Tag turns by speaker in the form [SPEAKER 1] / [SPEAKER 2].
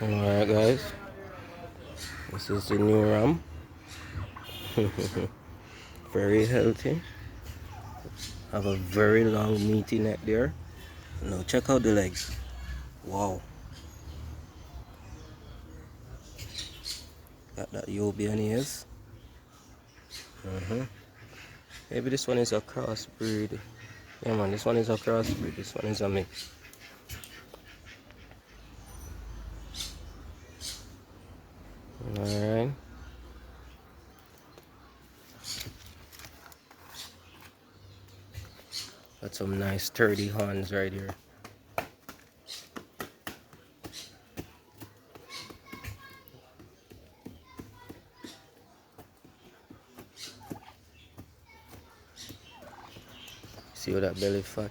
[SPEAKER 1] Alright guys, this is the new ram. Very healthy. Have a very long meaty neck there. Now check out the legs. Wow. Got that Yobian ears. Maybe this one is a crossbreed. Yeah man, this one is a crossbreed. This one is a mix. Alright. Got some nice sturdy horns right here. See all that belly fat?